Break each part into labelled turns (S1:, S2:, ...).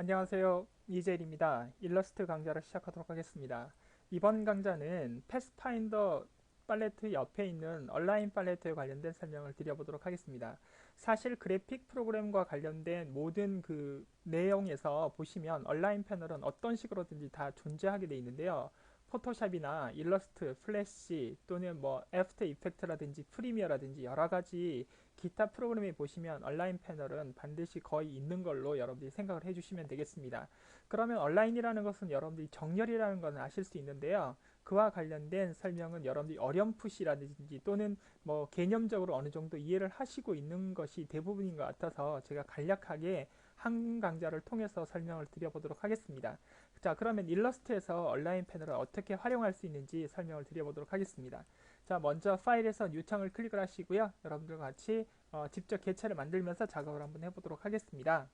S1: 안녕하세요. 이재일입니다. 일러스트 강좌를 시작하도록 하겠습니다. 이번 강좌는 패스파인더 팔레트 옆에 있는 얼라인 팔레트에 관련된 설명을 드려보도록 하겠습니다. 사실 그래픽 프로그램과 관련된 모든 그 내용에서 보시면 얼라인 패널은 어떤 식으로든지 다 존재하게 되어 있는데요. 포토샵이나 일러스트, 플래시 또는 뭐 애프터 이펙트라든지 프리미어라든지 여러 가지 기타 프로그램에 보시면 얼라인 패널은 반드시 거의 있는 걸로 여러분들이 생각을 해주시면 되겠습니다. 그러면 얼라인이라는 것은 여러분들이 정렬이라는 것은 아실 수 있는데요. 그와 관련된 설명은 여러분들이 어렴풋이라든지 또는 뭐 개념적으로 어느 정도 이해를 하시고 있는 것이 대부분인 것 같아서 제가 간략하게 한 강좌를 통해서 설명을 드려보도록 하겠습니다. 자, 그러면 일러스트에서 얼라인 패널을 어떻게 활용할 수 있는지 설명을 드려보도록 하겠습니다. 자, 먼저 파일에서 뉴 창을 클릭을 하시고요. 여러분들과 같이 직접 개체를 만들면서 작업을 한번 해보도록 하겠습니다.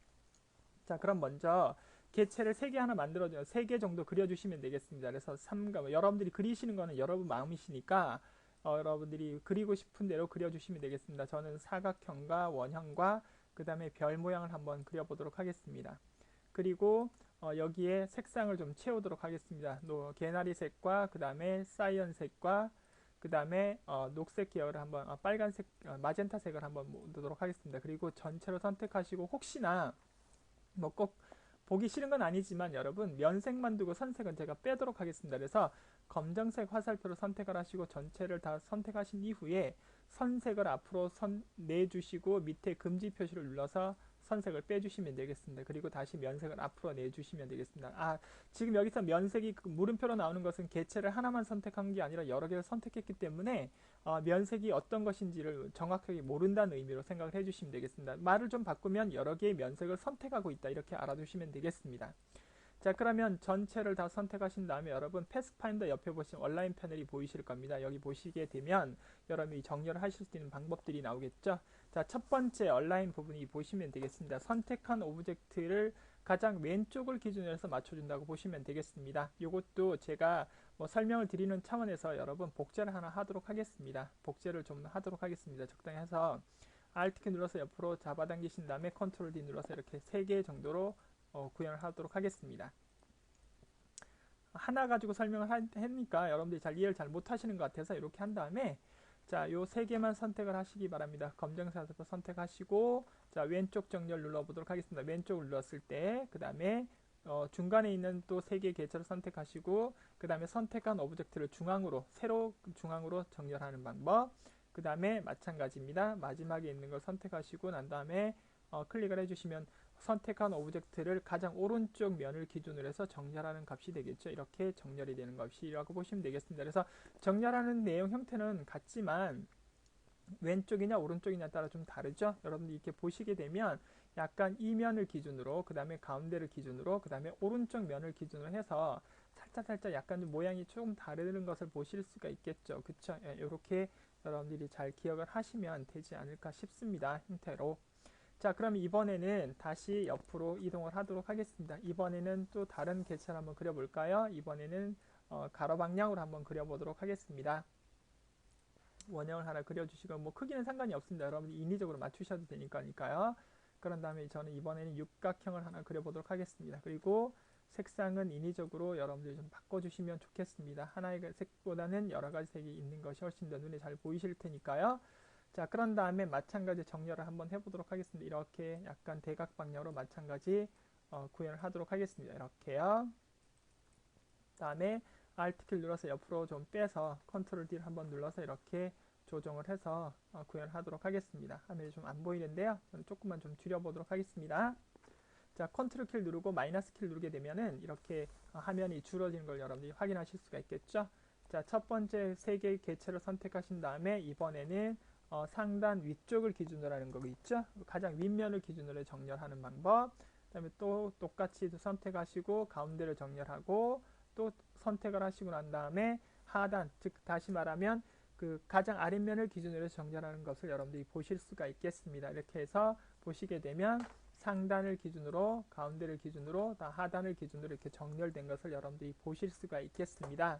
S1: 자, 그럼 먼저 개체를 3개 하나 만들어줘요. 3개 정도 그려주시면 되겠습니다. 그래서 여러분들이 그리시는 거는 여러분 마음이시니까 여러분들이 그리고 싶은 대로 그려주시면 되겠습니다. 저는 사각형과 원형과 그 다음에 별 모양을 한번 그려보도록 하겠습니다. 그리고 여기에 색상을 좀 채우도록 하겠습니다. 개나리색과 그 다음에 사이언색과 그 다음에 녹색 계열을 한번 빨간색, 마젠타색을 한번 넣도록 하겠습니다. 그리고 전체로 선택하시고 혹시나 뭐 꼭 보기 싫은 건 아니지만 여러분 면색만 두고 선색은 제가 빼도록 하겠습니다. 그래서 검정색 화살표로 선택을 하시고 전체를 다 선택하신 이후에 선색을 앞으로 내주시고 밑에 금지 표시를 눌러서 선색을 빼주시면 되겠습니다. 그리고 다시 면색을 앞으로 내주시면 되겠습니다. 지금 여기서 면색이 물음표로 나오는 것은 개체를 하나만 선택한 게 아니라 여러 개를 선택했기 때문에 면색이 어떤 것인지를 정확하게 모른다는 의미로 생각을 해주시면 되겠습니다. 말을 좀 바꾸면 여러 개의 면색을 선택하고 있다 이렇게 알아두시면 되겠습니다. 자, 그러면 전체를 다 선택하신 다음에 여러분 패스파인더 옆에 보시면 온라인 패널이 보이실 겁니다. 여기 보시게 되면 여러분이 정렬을 하실 수 있는 방법들이 나오겠죠. 자, 첫 번째 온라인 부분이 보시면 되겠습니다. 선택한 오브젝트를 가장 왼쪽을 기준으로 해서 맞춰준다고 보시면 되겠습니다. 이것도 제가 뭐 설명을 드리는 차원에서 여러분 복제를 하나 하도록 하겠습니다. 복제를 좀 하도록 하겠습니다. 적당히 해서 Alt키 눌러서 옆으로 잡아당기신 다음에 Ctrl D 눌러서 이렇게 3개 정도로 구현을 하도록 하겠습니다. 하나 가지고 설명을 하니까 여러분들이 잘 이해를 잘 못하시는 것 같아서 이렇게 한 다음에 자, 요 3개만 선택을 하시기 바랍니다. 검정색 선택하시고 자, 왼쪽 정렬 눌러보도록 하겠습니다. 왼쪽을 눌렀을 때 그 다음에 중간에 있는 또 3개의 개체를 선택하시고 그 다음에 선택한 오브젝트를 세로 중앙으로 정렬하는 방법 그 다음에 마찬가지입니다. 마지막에 있는 걸 선택하시고 난 다음에 클릭을 해주시면 선택한 오브젝트를 가장 오른쪽 면을 기준으로 해서 정렬하는 값이 되겠죠. 이렇게 정렬이 되는 값이라고 보시면 되겠습니다. 그래서 정렬하는 내용 형태는 같지만 왼쪽이냐 오른쪽이냐 따라 좀 다르죠. 여러분들 이렇게 보시게 되면 약간 이 면을 기준으로 그 다음에 가운데를 기준으로 그 다음에 오른쪽 면을 기준으로 해서 살짝 약간 좀 모양이 조금 다른 것을 보실 수가 있겠죠. 그쵸? 이렇게 여러분들이 잘 기억을 하시면 되지 않을까 싶습니다. 형태로. 자, 그럼 이번에는 다시 옆으로 이동을 하도록 하겠습니다. 이번에는 또 다른 개체를 한번 그려볼까요? 이번에는 가로 방향으로 한번 그려보도록 하겠습니다. 원형을 하나 그려주시고 뭐 크기는 상관이 없습니다. 여러분이 인위적으로 맞추셔도 되니까요. 그런 다음에 저는 이번에는 육각형을 하나 그려보도록 하겠습니다. 그리고 색상은 인위적으로 여러분들이 좀 바꿔주시면 좋겠습니다. 하나의 색보다는 여러 가지 색이 있는 것이 훨씬 더 눈에 잘 보이실 테니까요. 자, 그런 다음에 마찬가지 정렬을 한번 해보도록 하겠습니다. 이렇게 약간 대각 방향으로 마찬가지 구현을 하도록 하겠습니다. 이렇게요. 다음에 Alt키를 눌러서 옆으로 좀 빼서 Ctrl D를 한번 눌러서 이렇게 조정을 해서 구현을 하도록 하겠습니다. 화면이 좀 안 보이는데요. 저는 조금만 좀 줄여보도록 하겠습니다. 자, Ctrl 키를 누르고 마이너스 키를 누르게 되면은 이렇게 화면이 줄어지는 걸 여러분들이 확인하실 수가 있겠죠. 자, 첫 번째 3개의 개체를 선택하신 다음에 이번에는 상단 위쪽을 기준으로 하는 거 있죠. 가장 윗면을 기준으로 정렬하는 방법. 그 다음에 또 똑같이 선택하시고 가운데를 정렬하고 또 선택을 하시고 난 다음에 하단, 즉 다시 말하면 그 가장 아랫면을 기준으로 해서 정렬하는 것을 여러분들이 보실 수가 있겠습니다. 이렇게 해서 보시게 되면 상단을 기준으로 가운데를 기준으로 하단을 기준으로 이렇게 정렬된 것을 여러분들이 보실 수가 있겠습니다.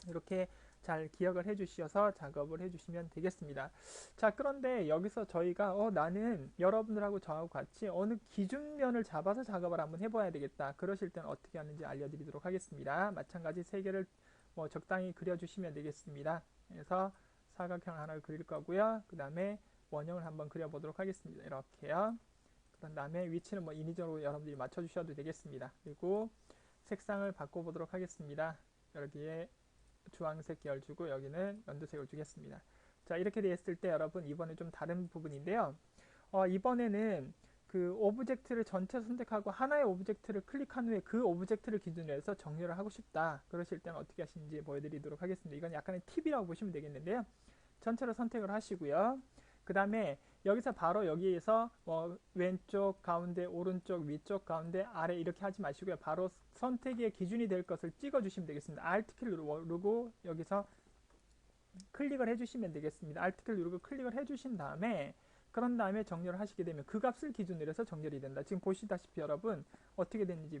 S1: 이렇게 잘 기억을 해 주셔서 작업을 해 주시면 되겠습니다. 자, 그런데 여기서 저희가 나는 여러분들하고 저하고 같이 어느 기준면을 잡아서 작업을 한번 해봐야 되겠다. 그러실 때는 어떻게 하는지 알려드리도록 하겠습니다. 마찬가지 세 개를 뭐 적당히 그려주시면 되겠습니다. 그래서 사각형 하나를 그릴 거고요. 그 다음에 원형을 한번 그려보도록 하겠습니다. 이렇게요. 그런 다음에 위치는 뭐 인위적으로 여러분들이 맞춰주셔도 되겠습니다. 그리고 색상을 바꿔보도록 하겠습니다. 여기에 주황색 계열 주고 여기는 연두색을 주겠습니다. 자, 이렇게 되었을 때 여러분 이번에 좀 다른 부분인데요. 이번에는 그 오브젝트를 전체 선택하고 하나의 오브젝트를 클릭한 후에 그 오브젝트를 기준으로 해서 정렬을 하고 싶다. 그러실 때는 어떻게 하시는지 보여드리도록 하겠습니다. 이건 약간의 팁이라고 보시면 되겠는데요. 전체로 선택을 하시고요. 그 다음에 여기서 바로 여기에서 왼쪽, 가운데, 오른쪽, 위쪽, 가운데, 아래 이렇게 하지 마시고요. 바로 선택의 기준이 될 것을 찍어주시면 되겠습니다. Alt키 누르고 여기서 클릭을 해주시면 되겠습니다. Alt키 누르고 클릭을 해주신 다음에 그런 다음에 정렬을 하시게 되면 그 값을 기준으로 해서 정렬이 된다. 지금 보시다시피 여러분 어떻게 됐는지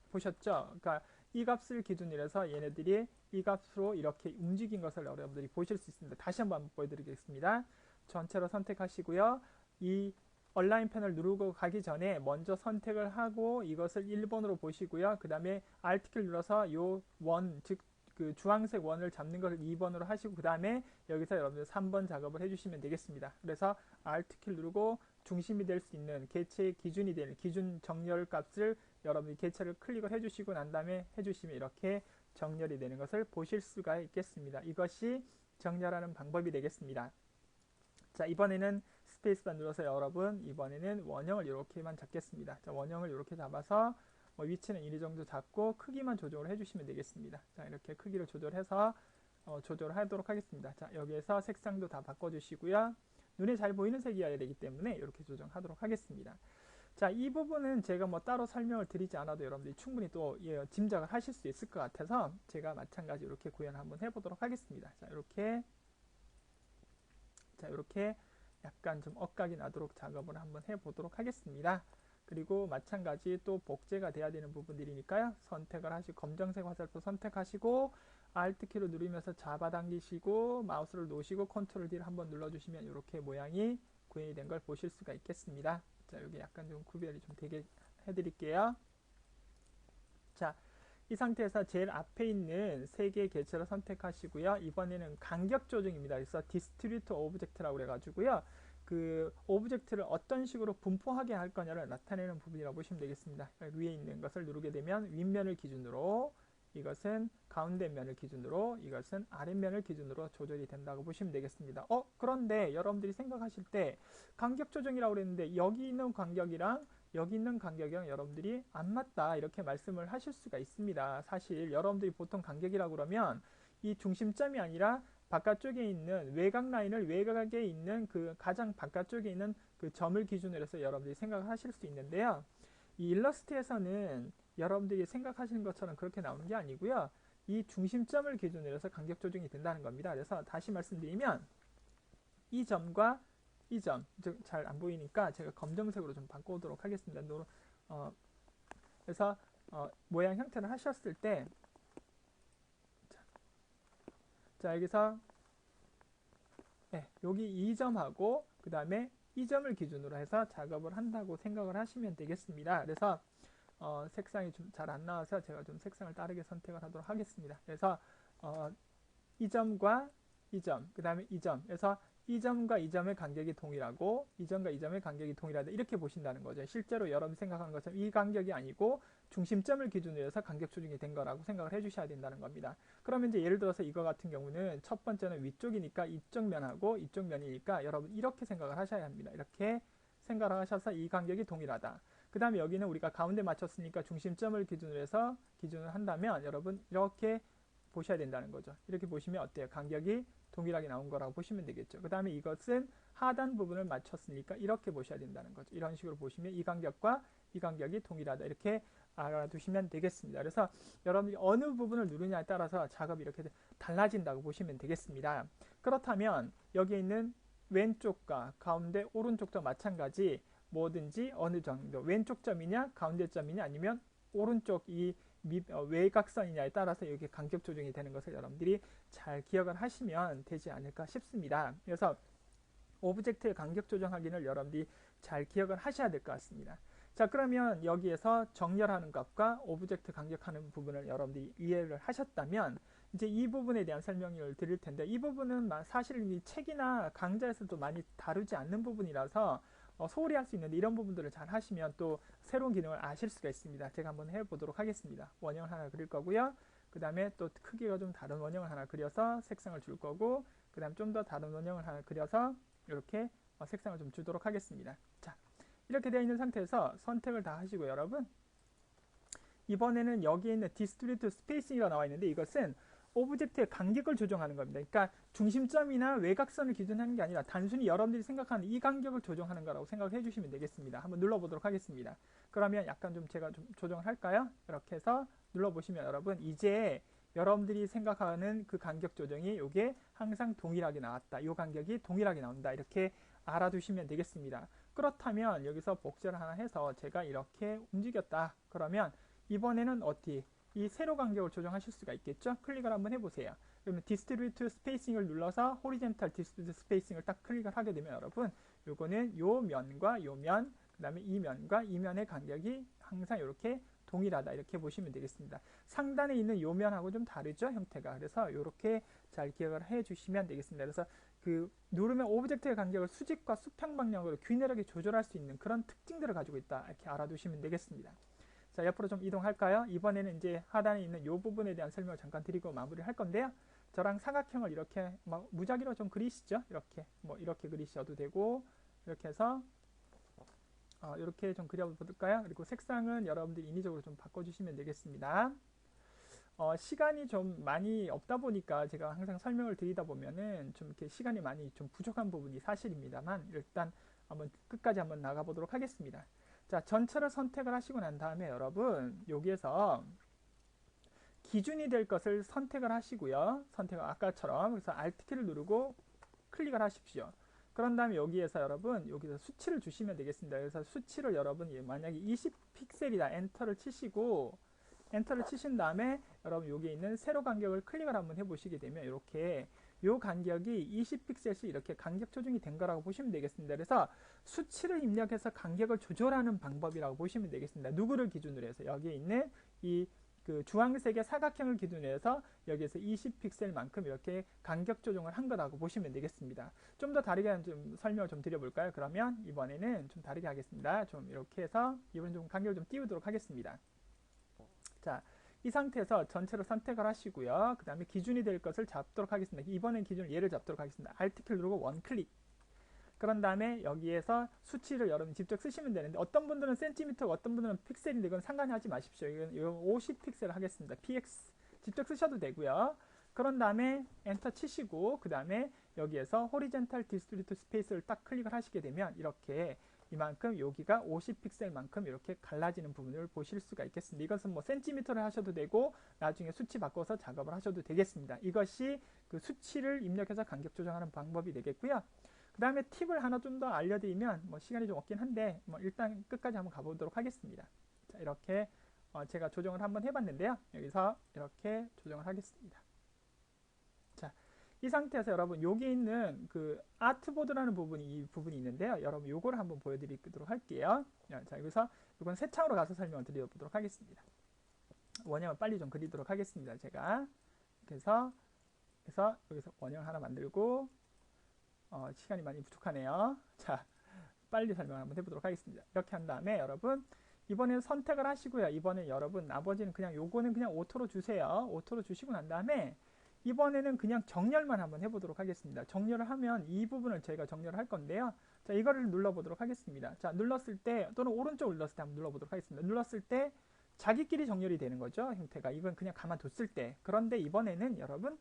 S1: 보셨죠? 그러니까 이 값을 기준으로 해서 얘네들이 이 값으로 이렇게 움직인 것을 여러분들이 보실 수 있습니다. 다시 한번 보여드리겠습니다. 전체로 선택하시고요. 이 얼라인 펜을 누르고 가기 전에 먼저 선택을 하고 이것을 1번으로 보시고요. 그 다음에 Alt키를 눌러서 요 원, 즉 그 주황색 원을 잡는 것을 2번으로 하시고 그 다음에 여기서 여러분들 3번 작업을 해주시면 되겠습니다. 그래서 Alt키를 누르고 중심이 될 수 있는 개체의 기준이 되는 기준 정렬 값을 여러분이 개체를 클릭을 해주시고 난 다음에 해주시면 이렇게 정렬이 되는 것을 보실 수가 있겠습니다. 이것이 정렬하는 방법이 되겠습니다. 자, 이번에는 스페이스바 눌러서 여러분 이번에는 원형을 이렇게만 잡겠습니다. 자, 원형을 이렇게 잡아서 위치는 이 정도 잡고 크기만 조절을 해주시면 되겠습니다. 자, 이렇게 크기를 조절해서 조절하도록 하겠습니다. 자, 여기에서 색상도 다 바꿔주시고요. 눈에 잘 보이는 색이어야 되기 때문에 이렇게 조정하도록 하겠습니다. 자, 이 부분은 제가 뭐 따로 설명을 드리지 않아도 여러분들이 충분히 또 짐작을 하실 수 있을 것 같아서 제가 마찬가지 이렇게 구현을 한번 해보도록 하겠습니다. 자, 이렇게 약간 좀 억각이 나도록 작업을 한번 해보도록 하겠습니다. 그리고 마찬가지 또 복제가 돼야 되는 부분들이니까요. 선택을 하시고 검정색 화살표 선택하시고 Alt키로 누르면서 잡아당기시고 마우스를 놓으시고 컨트롤 D를 한번 눌러주시면 이렇게 모양이 구현이 된 걸 보실 수가 있겠습니다. 자, 여기 약간 좀 구별이 좀 되게 해드릴게요. 자, 이 상태에서 제일 앞에 있는 세 개의 개체를 선택하시고요. 이번에는 간격 조정입니다. 그래서 디스트리뷰트 오브젝트라고 그래가지고요. 그 오브젝트를 어떤 식으로 분포하게 할 거냐를 나타내는 부분이라고 보시면 되겠습니다. 위에 있는 것을 누르게 되면 윗면을 기준으로, 이것은 가운데 면을 기준으로, 이것은 아랫면을 기준으로 조절이 된다고 보시면 되겠습니다. 그런데 여러분들이 생각하실 때 간격 조정이라고 그랬는데 여기 있는 간격이랑 여기 있는 간격이랑 여러분들이 안 맞다 이렇게 말씀을 하실 수가 있습니다. 사실 여러분들이 보통 간격이라고 그러면 이 중심점이 아니라 바깥쪽에 있는 외곽 라인을 외곽에 있는 그 가장 바깥쪽에 있는 그 점을 기준으로 해서 여러분들이 생각을 하실 수 있는데요. 이 일러스트에서는 여러분들이 생각하시는 것처럼 그렇게 나오는 게 아니고요. 이 중심점을 기준으로 해서 간격 조정이 된다는 겁니다. 그래서 다시 말씀드리면 이 점과 이 점, 잘 안 보이니까 제가 검정색으로 좀 바꿔보도록 하겠습니다. 그래서 모양 형태를 하셨을 때 자, 여기서 여기 이 점하고 그 다음에 이 점을 기준으로 해서 작업을 한다고 생각을 하시면 되겠습니다. 그래서 색상이 좀 잘 안 나와서 제가 좀 색상을 다르게 선택을 하도록 하겠습니다. 그래서 이 점과 이 점, 그 다음에 이 점, 그래서 이 점과 이 점의 간격이 동일하고 이 점과 이 점의 간격이 동일하다 이렇게 보신다는 거죠. 실제로 여러분이 생각하는 것처럼 이 간격이 아니고 중심점을 기준으로 해서 간격 조정이 된 거라고 생각을 해주셔야 된다는 겁니다. 그러면 이제 예를 들어서 이거 같은 경우는 첫 번째는 위쪽이니까 이쪽 면하고 이쪽 면이니까 여러분 이렇게 생각을 하셔야 합니다. 이렇게 생각을 하셔서 이 간격이 동일하다. 그 다음에 여기는 우리가 가운데 맞췄으니까 중심점을 기준으로 해서 기준을 한다면 여러분 이렇게 보셔야 된다는 거죠. 이렇게 보시면 어때요? 간격이 동일하게 나온 거라고 보시면 되겠죠. 그 다음에 이것은 하단 부분을 맞췄으니까 이렇게 보셔야 된다는 거죠. 이런 식으로 보시면 이 간격과 이 간격이 동일하다. 이렇게 알아두시면 되겠습니다. 그래서 여러분이 어느 부분을 누르냐에 따라서 작업이 이렇게 달라진다고 보시면 되겠습니다. 그렇다면 여기 있는 왼쪽과 가운데 오른쪽도 마찬가지 뭐든지 어느 정도 왼쪽 점이냐 가운데 점이냐 아니면 오른쪽 이 외곽선이냐에 따라서 이렇게 간격 조정이 되는 것을 여러분들이 잘 기억을 하시면 되지 않을까 싶습니다. 그래서 오브젝트의 간격 조정 확인을 여러분들이 잘 기억을 하셔야 될 것 같습니다. 자, 그러면 여기에서 정렬하는 값과 오브젝트 간격하는 부분을 여러분들이 이해를 하셨다면 이제 이 부분에 대한 설명을 드릴 텐데, 이 부분은 사실 이 책이나 강좌에서도 많이 다루지 않는 부분이라서 소홀히 할 수 있는데, 이런 부분들을 잘 하시면 또 새로운 기능을 아실 수가 있습니다. 제가 한번 해보도록 하겠습니다. 원형을 하나 그릴 거고요. 그 다음에 또 크기가 좀 다른 원형을 하나 그려서 색상을 줄 거고, 그 다음 좀 더 다른 원형을 하나 그려서 이렇게 색상을 좀 주도록 하겠습니다. 자, 이렇게 되어 있는 상태에서 선택을 다 하시고, 여러분 이번에는 여기에 있는 디스트리뷰트 스페이싱이라고 나와 있는데, 이것은 오브젝트의 간격을 조정하는 겁니다. 그러니까 중심점이나 외곽선을 기준하는 게 아니라 단순히 여러분들이 생각하는 이 간격을 조정하는 거라고 생각해 주시면 되겠습니다. 한번 눌러보도록 하겠습니다. 그러면 약간 좀 제가 좀 조정을 할까요? 이렇게 해서 눌러보시면 여러분, 이제 여러분들이 생각하는 그 간격 조정이 이게 항상 동일하게 나왔다. 이 간격이 동일하게 나온다. 이렇게 알아두시면 되겠습니다. 그렇다면 여기서 복제를 하나 해서 제가 이렇게 움직였다. 그러면 이번에는 어떻게 이 세로 간격을 조정하실 수가 있겠죠? 클릭을 한번 해보세요. 그러면 디스트리뷰트 스페이싱을 눌러서 호리젠탈 디스트리뷰트 스페이싱을 딱 클릭을 하게 되면 여러분, 요거는 요 면과 요 면, 그 다음에 이 면과 이 면의 간격이 항상 이렇게 동일하다. 이렇게 보시면 되겠습니다. 상단에 있는 요 면하고 좀 다르죠? 형태가. 그래서 이렇게 잘 기억을 해 주시면 되겠습니다. 그래서 그 누르면 오브젝트의 간격을 수직과 수평 방향으로 균일하게 조절할 수 있는 그런 특징들을 가지고 있다. 이렇게 알아두시면 되겠습니다. 자, 옆으로 좀 이동할까요? 이번에는 이제 하단에 있는 이 부분에 대한 설명을 잠깐 드리고 마무리를 할 건데요. 저랑 사각형을 이렇게 무작위로 좀 그리시죠? 이렇게 이렇게 그리셔도 되고, 이렇게 해서 이렇게 좀 그려볼까요? 그리고 색상은 여러분들이 인위적으로 좀 바꿔주시면 되겠습니다. 시간이 좀 많이 없다 보니까 제가 항상 설명을 드리다 보면은 좀 이렇게 시간이 많이 좀 부족한 부분이 사실입니다만, 일단 한번 끝까지 한번 나가보도록 하겠습니다. 자, 전체를 선택을 하시고 난 다음에 여러분, 여기에서 기준이 될 것을 선택을 하시고요. 선택을 아까처럼, 그래서 Alt키를 누르고 클릭을 하십시오. 그런 다음에 여기에서 여러분, 여기서 수치를 주시면 되겠습니다. 그래서 수치를 여러분, 만약에 20픽셀이다 엔터를 치시고, 엔터를 치신 다음에 여러분 여기에 있는 세로 간격을 클릭을 한번 해보시게 되면 이렇게 요 간격이 20픽셀씩 이렇게 간격 조정이 된 거라고 보시면 되겠습니다. 그래서 수치를 입력해서 간격을 조절하는 방법이라고 보시면 되겠습니다. 누구를 기준으로 해서 여기에 있는 이 그 주황색의 사각형을 기준으로 해서 여기에서 20픽셀만큼 이렇게 간격 조정을 한 거라고 보시면 되겠습니다. 좀 더 다르게 좀 설명을 좀 드려볼까요? 그러면 이번에는 좀 다르게 하겠습니다. 좀 이렇게 해서 이번엔 좀 간격을 좀 띄우도록 하겠습니다. 자, 이 상태에서 전체로 선택을 하시고요. 그 다음에 기준이 될 것을 잡도록 하겠습니다. 이번엔 기준을 얘를 잡도록 하겠습니다. Alt키를 누르고 원클릭. 그런 다음에 여기에서 수치를 여러분 직접 쓰시면 되는데, 어떤 분들은 센티미터, 어떤 분들은 픽셀인데 이건 상관이 하지 마십시오. 이건 50픽셀 하겠습니다. px 직접 쓰셔도 되고요. 그런 다음에 엔터 치시고, 그 다음에 여기에서 호리젠탈 디스트리뷰트 스페이스를 딱 클릭을 하시게 되면 이렇게 이만큼 여기가 50픽셀만큼 이렇게 갈라지는 부분을 보실 수가 있겠습니다. 이것은 센티미터를 하셔도 되고 나중에 수치 바꿔서 작업을 하셔도 되겠습니다. 이것이 그 수치를 입력해서 간격 조정하는 방법이 되겠고요. 그 다음에 팁을 하나 좀 더 알려드리면 시간이 좀 없긴 한데 일단 끝까지 한번 가보도록 하겠습니다. 자, 이렇게 제가 조정을 한번 해봤는데요. 여기서 이렇게 조정을 하겠습니다. 자, 이 상태에서 여러분 여기 있는 그 아트보드라는 이 부분이 있는데요. 여러분 요거를 한번 보여드리도록 할게요. 자, 여기서 이건 새 창으로 가서 설명을 드려보도록 하겠습니다. 원형을 빨리 좀 그리도록 하겠습니다. 제가 그래서 여기서 원형 하나 만들고 시간이 많이 부족하네요. 자, 빨리 설명 한번 해보도록 하겠습니다. 이렇게 한 다음에 여러분 이번에는 선택을 하시고요. 이번에 여러분 나머지는 그냥 요거는 그냥 오토로 주세요. 오토로 주시고 난 다음에 이번에는 그냥 정렬만 한번 해보도록 하겠습니다. 정렬을 하면 이 부분을 저희가 정렬을 할 건데요. 자, 이거를 눌러보도록 하겠습니다. 자, 눌렀을 때 또는 오른쪽 눌렀을 때 한번 눌러보도록 하겠습니다. 눌렀을 때 자기끼리 정렬이 되는 거죠. 형태가 이건 그냥 가만뒀을 때. 그런데 이번에는 여러분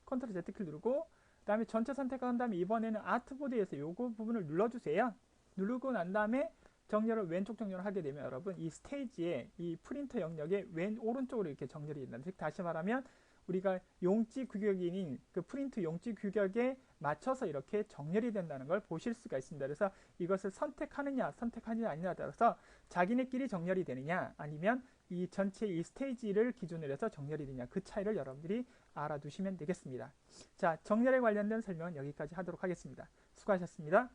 S1: 컨트롤 Z 키 누르고 그 다음에 전체 선택한 다음에 이번에는 아트보드에서 요거 부분을 눌러주세요. 누르고 난 다음에 정렬을 왼쪽 정렬을 하게 되면 여러분 이 스테이지에 이 프린터 영역의 오른쪽으로 이렇게 정렬이 된다. 즉 다시 말하면 우리가 용지 규격인 그 프린트 용지 규격에 맞춰서 이렇게 정렬이 된다는 걸 보실 수가 있습니다. 그래서 이것을 선택하느냐 선택하지 않느냐에 따라서 자기네끼리 정렬이 되느냐 아니면 이 전체 이 스테이지를 기준으로 해서 정렬이 되냐 그 차이를 여러분들이 알아두시면 되겠습니다. 자, 정렬에 관련된 설명은 여기까지 하도록 하겠습니다. 수고하셨습니다.